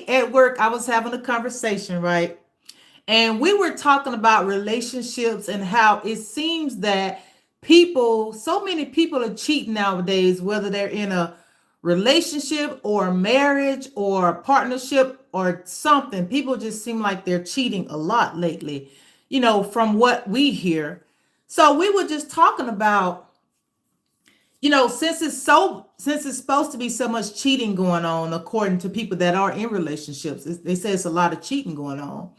at work, I was having a conversation, right? And we were talking about relationships and how it seems that so many people are cheating nowadays, whether they're in a relationship or a marriage or a partnership or something. People just seem like they're cheating a lot lately, from what we hear. So we were just talking about, since it's supposed to be so much cheating going on, according to people that are in relationships, they say it's a lot of cheating going on.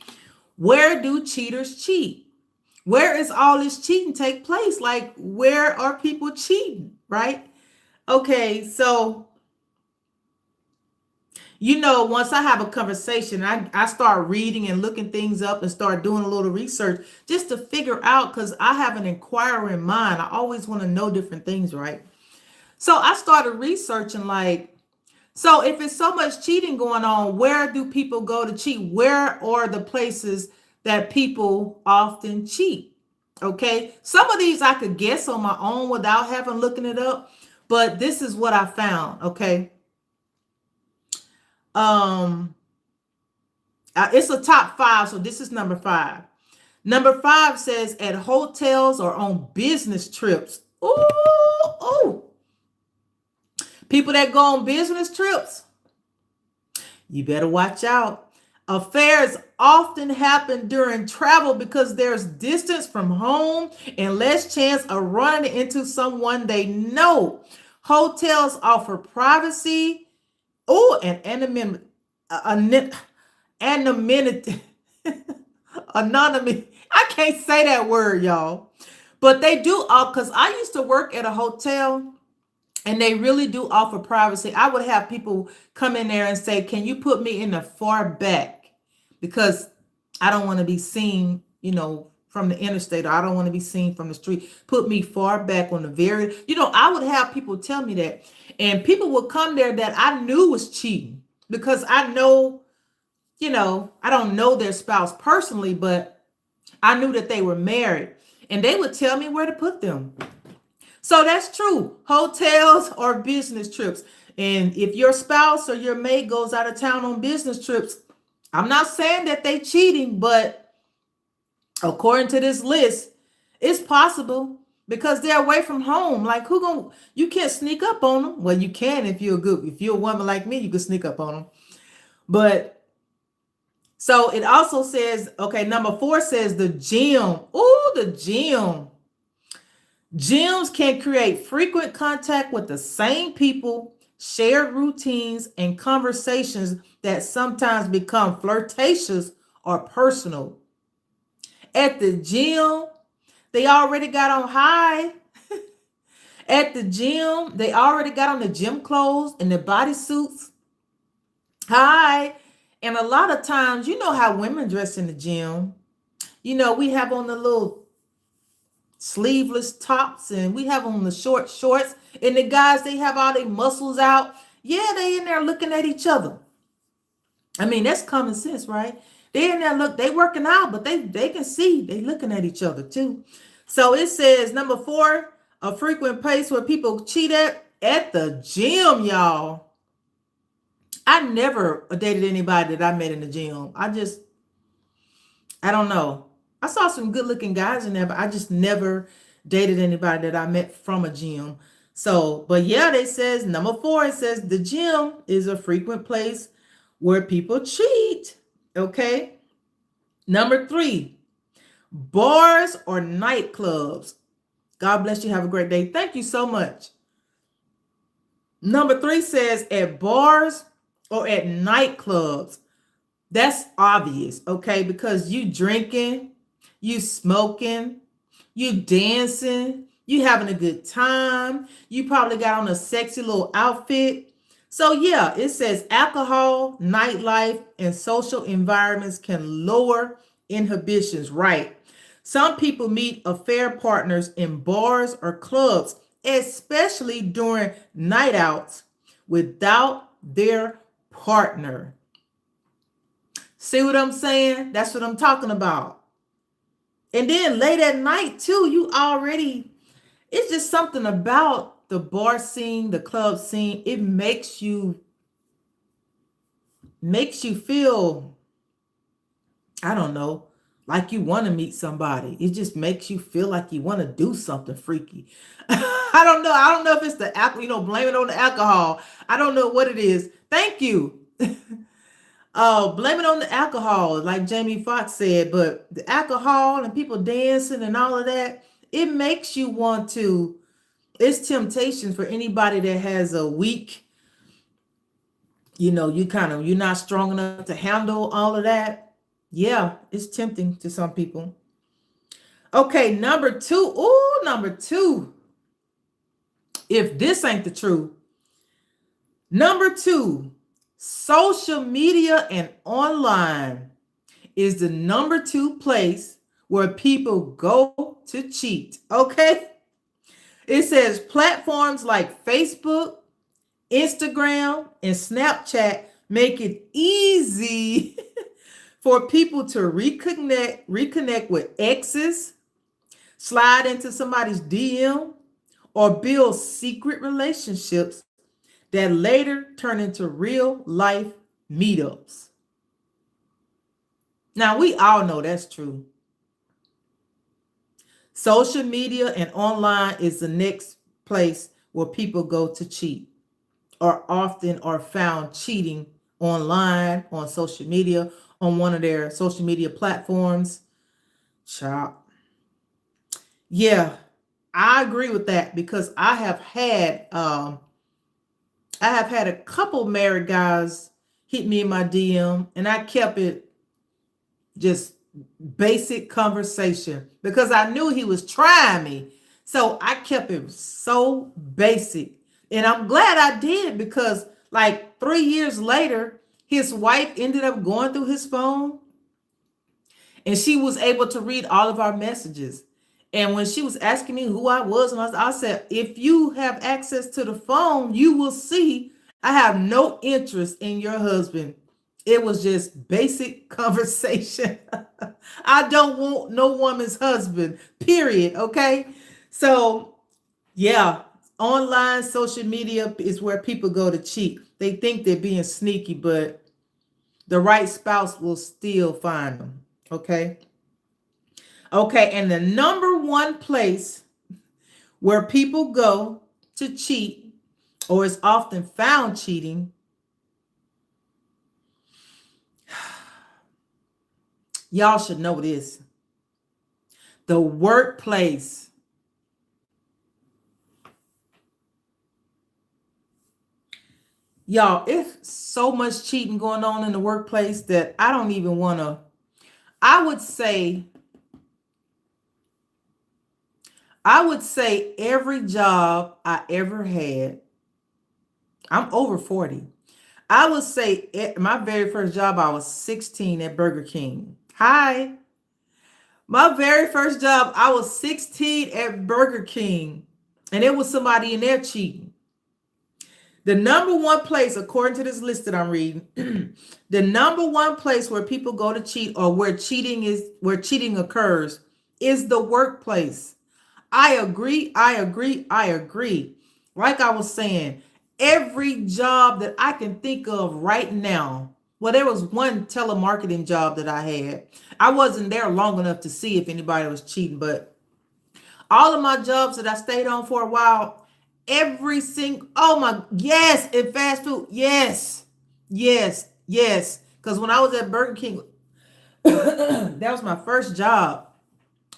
Where do cheaters cheat? Where is all this cheating take place? Like, where are people cheating, right? Okay, so once I have a conversation, I start reading and looking things up and start doing a little research just to figure out, because I have an inquiring mind. I always want to know different things, right? So I started researching, like, so if it's so much cheating going on, where do people go to cheat? Where are the places that people often cheat? Okay. Some of these I could guess on my own without having looking it up, but this is what I found. Okay. Um, it's a top 5, so this is number 5. Number 5 says at hotels or on business trips. Ooh. People that go on business trips, you better watch out. Affairs often happen during travel because there's distance from home and less chance of running into someone they know. Hotels offer privacy, and anonymity. Anonymity. I can't say that word, y'all. But they do, because I used to work at a hotel and they really do offer privacy. I would have people come in there and say, can you put me in the far back? Because I don't want to be seen, from the interstate, or I don't want to be seen from the street. Put me far back on the I would have people tell me that. And people would come there that I knew was cheating, because I know, I don't know their spouse personally, but I knew that they were married, and they would tell me where to put them. So that's true. Hotels or business trips. And if your spouse or your mate goes out of town on business trips, I'm not saying that they cheating, but according to this list, it's possible, because they're away from home. Like, you can't sneak up on them. Well, you can if you're a woman like me, you can sneak up on them. But so it also says, okay, number 4 says the gym. Oh, the gym. Gyms can create frequent contact with the same people, shared routines, and conversations that sometimes become flirtatious or personal. At the gym, they already got on high. At the gym, they already got on the gym clothes and the bodysuits. Hi. And a lot of times, you know how women dress in the gym. We have on the little sleeveless tops, and we have on the short shorts, and the guys, they have all their muscles out. Yeah, they in there looking at each other. I mean, that's common sense, right? They in there, they working out, but they can see they looking at each other too. So it says number 4, a frequent place where people cheat at the gym, y'all. I never dated anybody that I met in the gym. I don't know. I saw some good looking guys in there, but I just never dated anybody that I met from a gym. So, but yeah, they says number 4, it says the gym is a frequent place where people cheat. Okay. Number 3, bars or nightclubs. God bless you. Have a great day. Thank you so much. Number 3 says at bars or at nightclubs. That's obvious, okay? Because you drinking, you smoking, you dancing, you having a good time. You probably got on a sexy little outfit. So yeah, it says alcohol, nightlife, and social environments can lower inhibitions, right? Some people meet affair partners in bars or clubs, especially during night outs without their partner. See what I'm saying? That's what I'm talking about. And then late at night too, it's just something about the bar scene, the club scene. It makes you makes you feel, I don't know, like you want to meet somebody. It just makes you feel like you want to do something freaky. I don't know. I don't know if it's the alcohol, blame it on the alcohol. I don't know what it is. Thank you. Oh, blame it on the alcohol, like Jamie Foxx said, but the alcohol and people dancing and all of that, it makes you want to, it's temptation for anybody that has a weak, you're not strong enough to handle all of that. Yeah, it's tempting to some people. Okay, number two. Oh, number two. If this ain't the truth. Number two, social media and online is the number two place where people go to cheat. Okay. It says platforms like Facebook, Instagram, and Snapchat make it easy for people to reconnect with exes, slide into somebody's DM, or build secret relationships that later turn into real life meetups. Now, we all know that's true. Social media and online is the next place where people go to cheat, or often are found cheating online, on social media, on one of their social media platforms. Child. Yeah, I agree with that because I have had a couple married guys hit me in my DM, and I kept it just basic conversation because I knew he was trying me. So I kept it so basic. And I'm glad I did because like 3 years later, his wife ended up going through his phone and she was able to read all of our messages. And when she was asking me who I was, and I said, if you have access to the phone, you will see I have no interest in your husband. It was just basic conversation. I don't want no woman's husband, period. Okay. So, yeah, online social media is where people go to cheat. They think they're being sneaky, but the right spouse will still find them. Okay. Okay. And the number one place where people go to cheat, or is often found cheating, y'all should know this. The workplace. Y'all, it's so much cheating going on in the workplace that I don't even want to. I would say every job I ever had, I'm over 40. I would say my very first job, I was 16 at Burger King. Hi. My very first job, I was 16 at Burger King, and it was somebody in there cheating. The number one place, according to this list that I'm reading, the number one place where people go to cheat, or where cheating occurs, is the workplace. I agree. Like I was saying, every job that I can think of right now. Well, there was one telemarketing job that I had. I wasn't there long enough to see if anybody was cheating, but all of my jobs that I stayed on for a while, every single, oh my, yes, in fast food, yes. Because when I was at Burger King, that was my first job,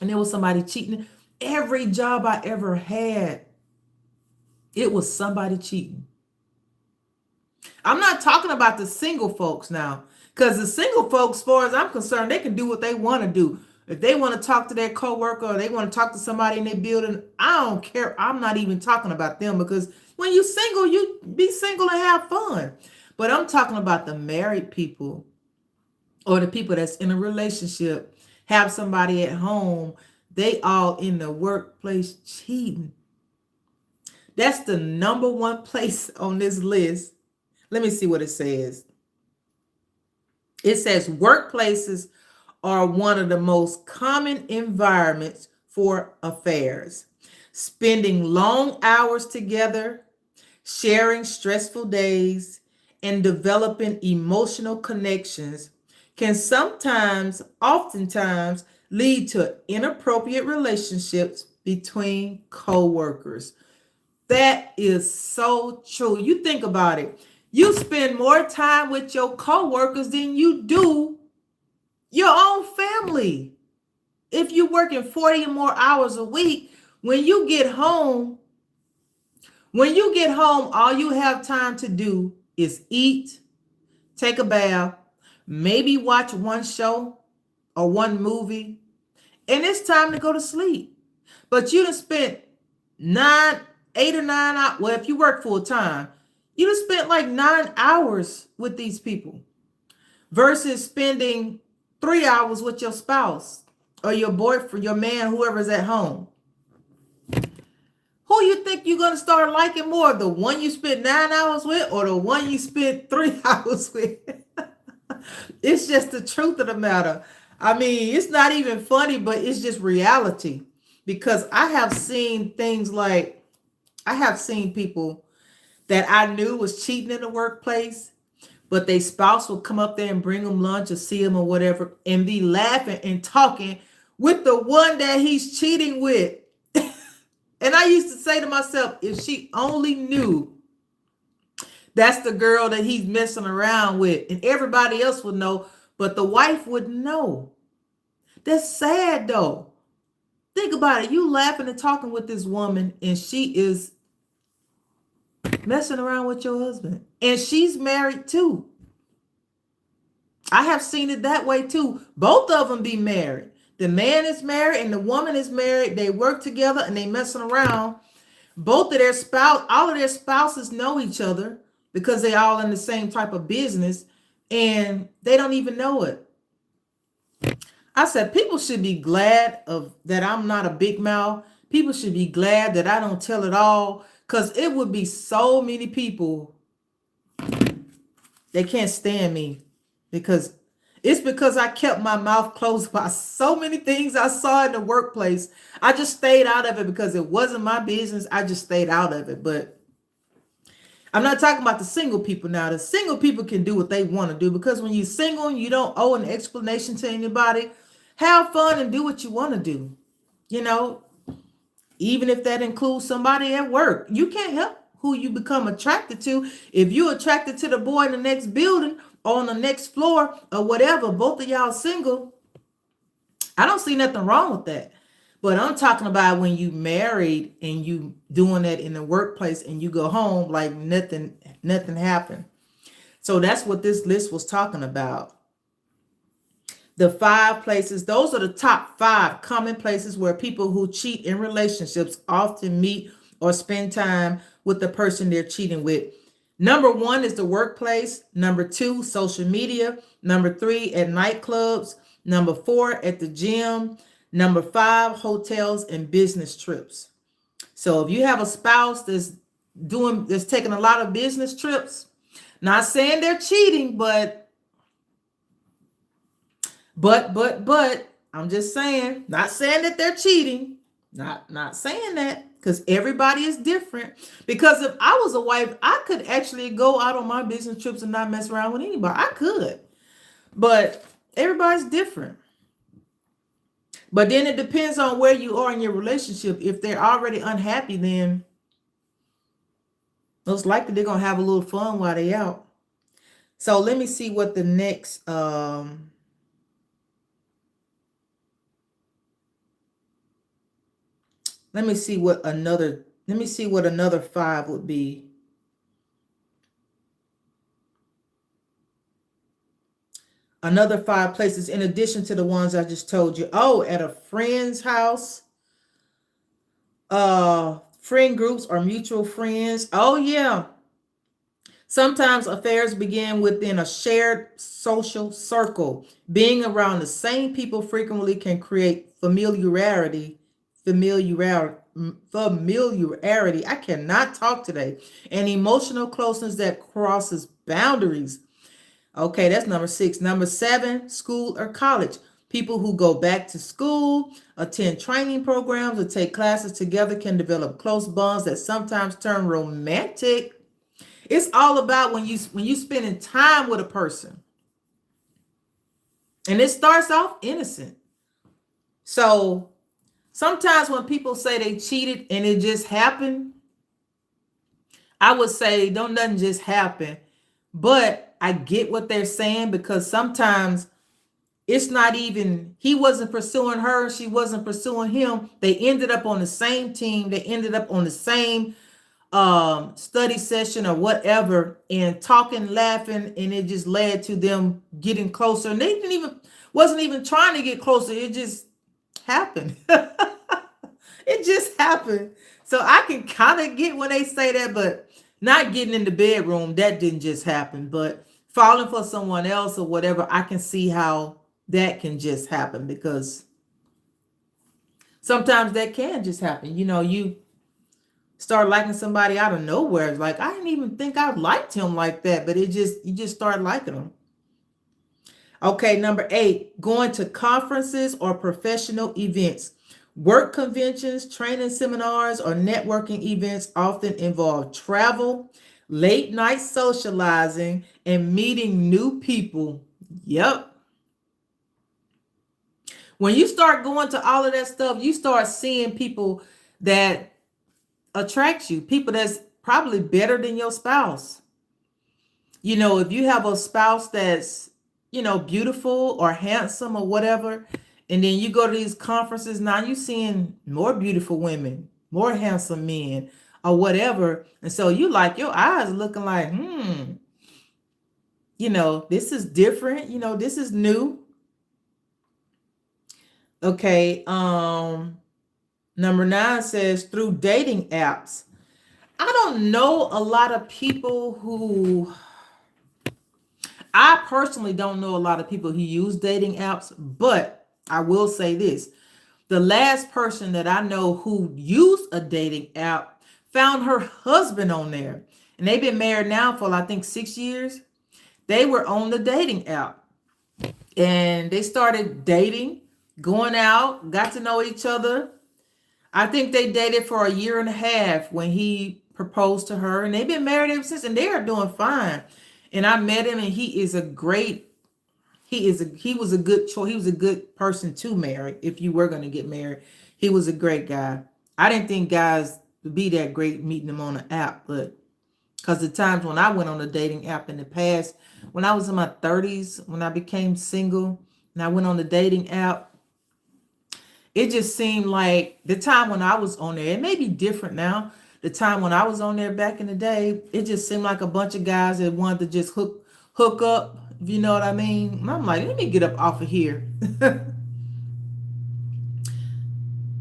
and there was somebody cheating. Every job I ever had, it was somebody cheating. I'm not talking about the single folks now, because the single folks, as far as I'm concerned, they can do what they want to do. If they want to talk to their coworker, or they want to talk to somebody in their building, I don't care. I'm not even talking about them, because when you're single, you be single and have fun. But I'm talking about the married people, or the people that's in a relationship, have somebody at home, they all in the workplace cheating. That's the number one place on this list. Let me see what it says. It says workplaces are one of the most common environments for affairs. Spending long hours together, sharing stressful days, and developing emotional connections can oftentimes lead to inappropriate relationships between co-workers. That is so true. You think about it. You spend more time with your co-workers than you do your own family. If you're working 40 or more hours a week, when you get home, all you have time to do is eat, take a bath, maybe watch one show or one movie, and it's time to go to sleep. But you done spent 8 or 9 hours. Well, if you work full time, you done spent like 9 hours with these people versus spending 3 hours with your spouse or your boyfriend, your man, whoever's at home. Who you think you're going to start liking more? The one you spent 9 hours with or the one you spent 3 hours with? It's just the truth of the matter. I mean, it's not even funny, but it's just reality. Because I have seen people that I knew was cheating in the workplace, but their spouse would come up there and bring them lunch or see them or whatever and be laughing and talking with the one that he's cheating with. And I used to say to myself, if she only knew that's the girl that he's messing around with, and everybody else would know, but the wife wouldn't know. That's sad though. Think about it. You laughing and talking with this woman and she is messing around with your husband. And she's married too. I have seen it that way too. Both of them be married. The man is married and the woman is married. They work together and they messing around. All of their spouses know each other because they all in the same type of business and they don't even know it. I said, people should be glad that I'm not a big mouth. People should be glad that I don't tell it all, because it would be so many people they can't stand me because I kept my mouth closed by so many things I saw in the workplace. I just stayed out of it because it wasn't my business. I just stayed out of it. But I'm not talking about the single people now. The single people can do what they want to do, because when you're single and you don't owe an explanation to anybody, have fun and do what you want to do. You know, even if that includes somebody at work. You can't help who you become attracted to. If you're attracted to the boy in the next building or on the next floor or whatever, both of y'all single, I don't see nothing wrong with that. But I'm talking about when you married and you doing that in the workplace and you go home like nothing happened. So that's what this list was talking about. The 5 places, those are the top 5 common places where people who cheat in relationships often meet or spend time with the person they're cheating with. Number 1 is the workplace. Number 2, social media. Number 3, at nightclubs. Number 4, at the gym. Number 5, hotels and business trips. So if you have a spouse that's taking a lot of business trips, not saying they're cheating, but I'm just saying, not saying that they're cheating, not saying that, because everybody is different. Because if I was a wife, I could actually go out on my business trips and not mess around with anybody. I could, but everybody's different. But then it depends on where you are in your relationship. If they're already unhappy, then most likely they're gonna have a little fun while they're out. So let me see what the next let me see what another 5 would be. Another 5 places in addition to the ones I just told you. Oh, at a friend's house, friend groups or mutual friends. Oh yeah. Sometimes affairs begin within a shared social circle. Being around the same people frequently can create familiarity. I cannot talk today. And emotional closeness that crosses boundaries. Okay, that's number 6. Number 7, school or college. People who go back to school, attend training programs, or take classes together can develop close bonds that sometimes turn romantic. It's all about when you spending time with a person. And it starts off innocent. So sometimes when people say they cheated and it just happened, I would say don't nothing just happen. But I get what they're saying because sometimes it's not even, he wasn't pursuing her, she wasn't pursuing him. They ended up on the same team, they ended up on the same study session or whatever, and talking, laughing, and it just led to them getting closer. And they didn't even wasn't even trying to get closer, it just happened. It just happened. So I can kind of get when they say that, but not getting in the bedroom, that didn't just happen. But falling for someone else or whatever, I can see how that can just happen, because sometimes that can just happen. You start liking somebody out of nowhere. It's like, I didn't even think I liked him like that, but you just start liking them. Okay, number 8, going to conferences or professional events. Work conventions, training seminars, or networking events often involve travel, late night socializing, and meeting new people. Yep. When you start going to all of that stuff, you start seeing people that attract you, people that's probably better than your spouse. If you have a spouse that's, beautiful or handsome or whatever, and then you go to these conferences, now you're seeing more beautiful women, more handsome men, or whatever. And so you like your eyes looking like, this is different, this is new. Okay, number 9 says through dating apps. I don't know a lot of people who, I personally don't know a lot of people who use dating apps, but I will say this. The last person that I know who used a dating app found her husband on there. And they've been married now for, I think, 6 years. They were on the dating app. And they started dating, going out, got to know each other. I think they dated for a year and a half when he proposed to her. And they've been married ever since. And they are doing fine. And I met him, and he was a good choice. He was a good person to marry if you were going to get married. He was a great guy. I didn't think guys would be that great meeting them on an app, but because the times when I went on a dating app in the past, when I was in my 30s, when I became single and I went on the dating app, it just seemed like the time when I was on there, it may be different now. The time when I was on there back in the day, it just seemed like a bunch of guys that wanted to just hook up, if you know what I mean. And I'm like, let me get up off of here.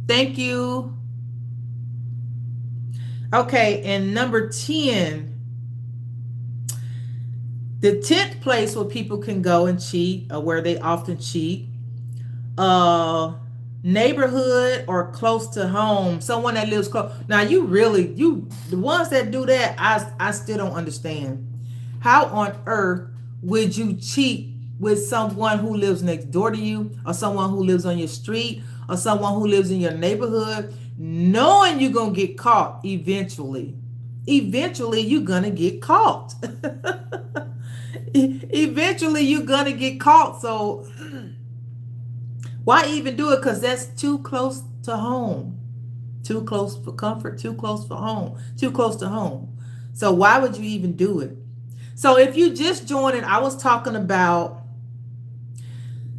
Thank you. Okay, and number 10. The 10th place where people can go and cheat, or where they often cheat. Neighborhood or close to home, someone that lives close. Now the ones that do that, I still don't understand. How on earth would you cheat with someone who lives next door to you, or someone who lives on your street, or someone who lives in your neighborhood, knowing you're gonna get caught eventually? Eventually you're gonna get caught. Eventually you're gonna get caught. So why even do it? Because that's too close to home. Too close for comfort, too close for home, too close to home. So why would you even do it? So if you just joined in, I was talking about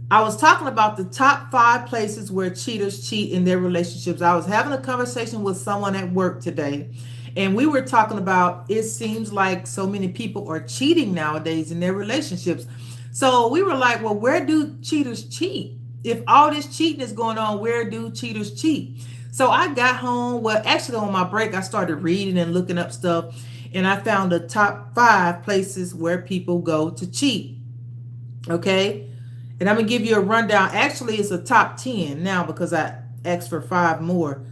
the top 5 places where cheaters cheat in their relationships. I was having a conversation with someone at work today, and we were talking about, it seems like so many people are cheating nowadays in their relationships. So we were like, well, where do cheaters cheat? If all this cheating is going on, where do cheaters cheat? So I got home. Well, actually on my break, I started reading and looking up stuff, and I found the top 5 places where people go to cheat. Okay. And I'm going to give you a rundown. Actually, it's a top 10 now because I asked for 5 more.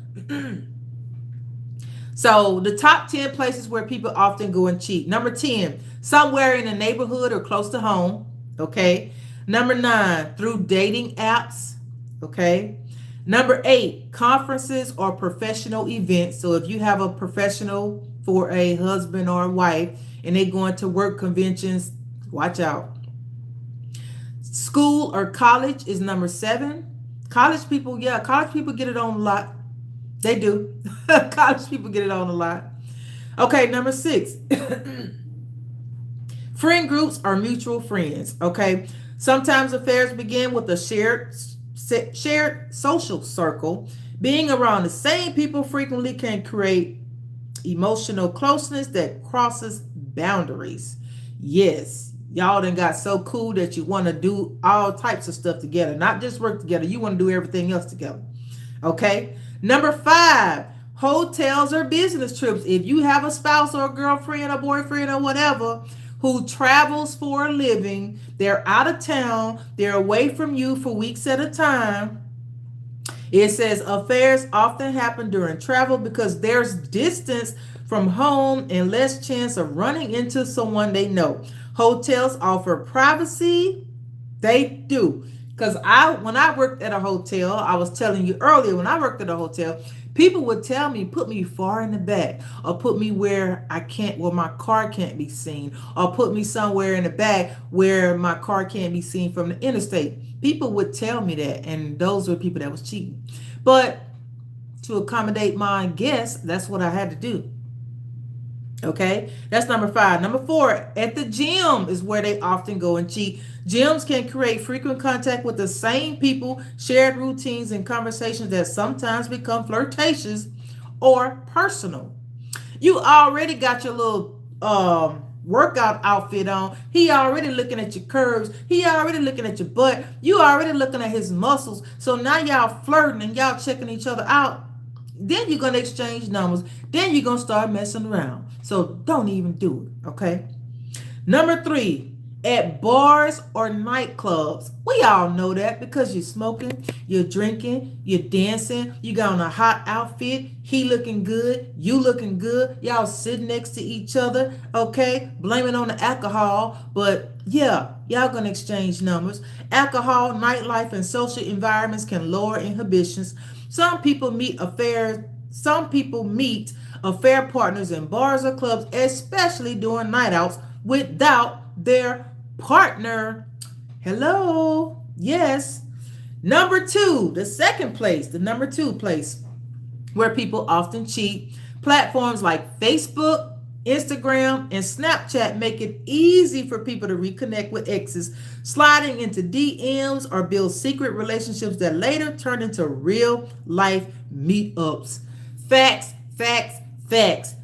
So the top 10 places where people often go and cheat. Number 10, somewhere in the neighborhood or close to home. Okay. Number 9, through dating apps. Okay. Number 8, conferences or professional events. So if you have a professional for a husband or a wife, and they going to work conventions. Watch out. School or college is number 7. College people, yeah, college people get it on a lot. They do. College people get it on a lot. Okay, number 6. Friend groups are mutual friends. Okay, sometimes affairs begin with a shared social circle. Being around the same people frequently can create emotional closeness that crosses boundaries. Yes, y'all done got so cool that you want to do all types of stuff together, not just work together. You want to do everything else together. Okay. Number 5, hotels or business trips. If you have a spouse or a girlfriend or boyfriend or whatever who travels for a living, they're out of town, they're away from you for weeks at a time. It says affairs often happen during travel because there's distance from home and less chance of running into someone they know. Hotels offer privacy. They do. Because when I worked at a hotel, I was telling you earlier, when I worked at a hotel, people would tell me, put me far in the back, or put me where my car can't be seen, or put me somewhere in the back where my car can't be seen from the interstate. People would tell me that, and those were people that was cheating. But to accommodate my guests, that's what I had to do. Okay, that's number 5. Number 4, at the gym is where they often go and cheat. Gyms can create frequent contact with the same people, shared routines and conversations that sometimes become flirtatious or personal. You already got your little workout outfit on. He already looking at your curves. He already looking at your butt. You already looking at his muscles. So now y'all flirting and y'all checking each other out. Then you're going to exchange numbers. Then you're going to start messing around. So don't even do it, okay? Number 3, at bars or nightclubs. We all know that because you're smoking, you're drinking, you're dancing, you got on a hot outfit, he looking good, you looking good, y'all sitting next to each other, okay? Blame it on the alcohol, but yeah, y'all gonna exchange numbers. Alcohol, nightlife, and social environments can lower inhibitions. Some people meet affair partners in bars or clubs, especially during night outs, without their partner. Hello. Yes. Number 2, the number 2 place where people often cheat. Platforms like Facebook, Instagram, and Snapchat make it easy for people to reconnect with exes, sliding into DMs or build secret relationships that later turn into real life meetups. Facts, facts, facts.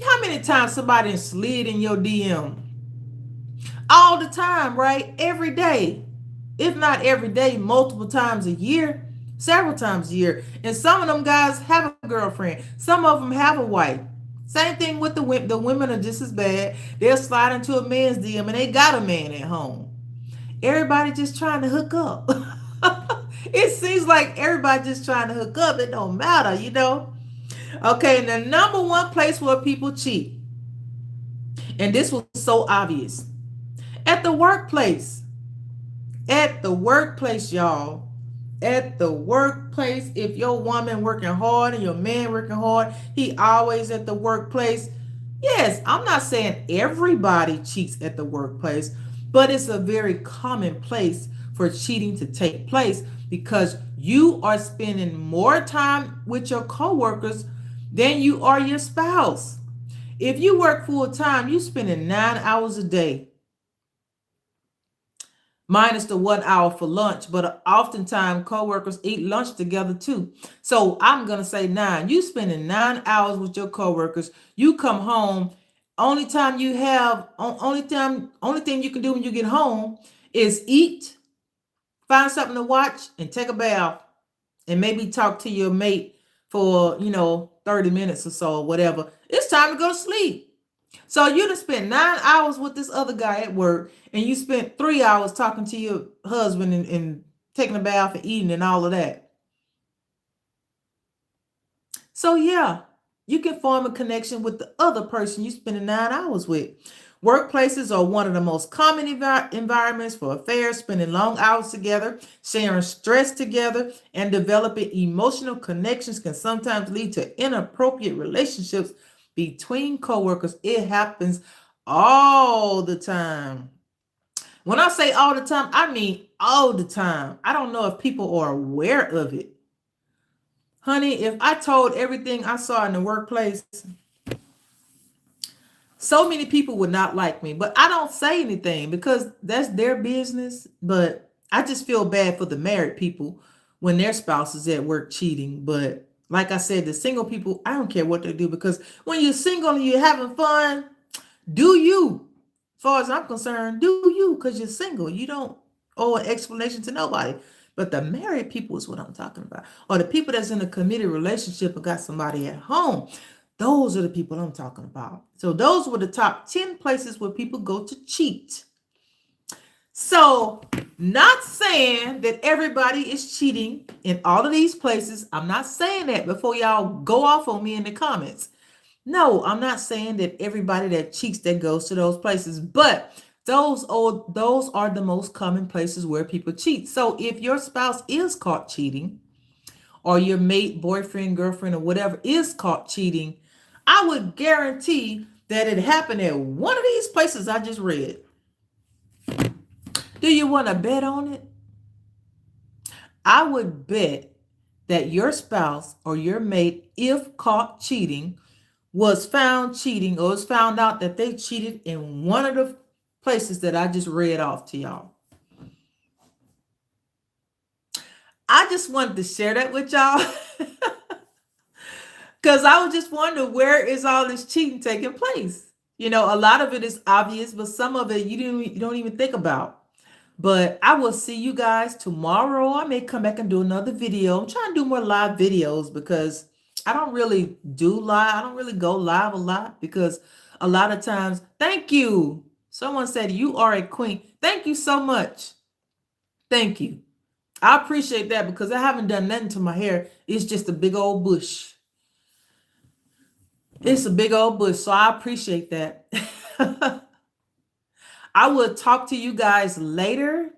How many times somebody slid in your DM? All the time, right? Every day. If not every day, multiple times a year, several times a year. And some of them guys have a girlfriend. Some of them have a wife. Same thing with the women. The women are just as bad. They'll slide into a man's DM and they got a man at home. Everybody just trying to hook up. It seems like everybody just trying to hook up. It don't matter, you know. Okay, and the number 1 place where people cheat, and this was so obvious, at the workplace. At the workplace, y'all. At the workplace, if your woman working hard and your man working hard, he always at the workplace. Yes, I'm not saying everybody cheats at the workplace, but it's a very common place for cheating to take place because you are spending more time with your coworkers than you are your spouse. If you work full time, you spending 9 hours a day, minus the 1 hour for lunch, but oftentimes coworkers eat lunch together too. So I'm gonna say 9. You spending 9 hours with your coworkers. You come home. Only thing you can do when you get home is eat, find something to watch, and take a bath, and maybe talk to your mate for 30 minutes or so, or whatever. It's time to go to sleep. So you done spent 9 hours with this other guy at work, and you spent 3 hours talking to your husband and taking a bath and eating and all of that. So yeah, you can form a connection with the other person you spending 9 hours with. Workplaces are one of the most common environments for affairs, spending long hours together, sharing stress together, and developing emotional connections can sometimes lead to inappropriate relationships between coworkers. It happens all the time. When I say all the time, I mean all the time. I don't know if people are aware of it. Honey, if I told everything I saw in the workplace, so many people would not like me. But I don't say anything because that's their business. But I just feel bad for the married people when their spouse is at work cheating. But like I said, the single people, I don't care what they do because when you're single and you're having fun, do you. As far as I'm concerned, do you because you're single. You don't owe an explanation to nobody. But the married people is what I'm talking about. Or the people that's in a committed relationship and got somebody at home. Those are the people I'm talking about. So those were the top 10 places where people go to cheat. So, not saying that everybody is cheating in all of these places. I'm not saying that before y'all go off on me in the comments. No, I'm not saying that everybody that cheats that goes to those places, but those are the most common places where people cheat. So if your spouse is caught cheating, or your mate, boyfriend, girlfriend, or whatever is caught cheating, I would guarantee that it happened at one of these places I just read. Do you want to bet on it? I would bet that your spouse or your mate, if caught cheating, was found cheating or was found out that they cheated in one of the places that I just read off to y'all. I just wanted to share that with y'all because I was just wondering, where is all this cheating taking place? You know, a lot of it is obvious, but some of it you don't even think about. But I will see you guys tomorrow. I may come back and do another video. I'm trying to do more live videos because I don't really do live. I don't really go live a lot because a lot of times, thank you. Someone said you are a queen. Thank you so much. Thank you. I appreciate that because I haven't done nothing to my hair. It's just a big old bush. It's a big old bush. So I appreciate that. I will talk to you guys later.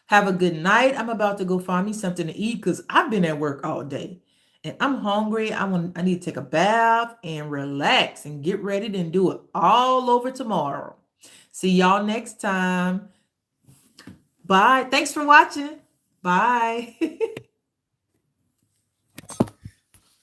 Have a good night. I'm about to go find me something to eat because I've been at work all day and I'm hungry. I need to take a bath and relax and get ready and do it all over tomorrow. See y'all next time. Bye. Thanks for watching. Bye.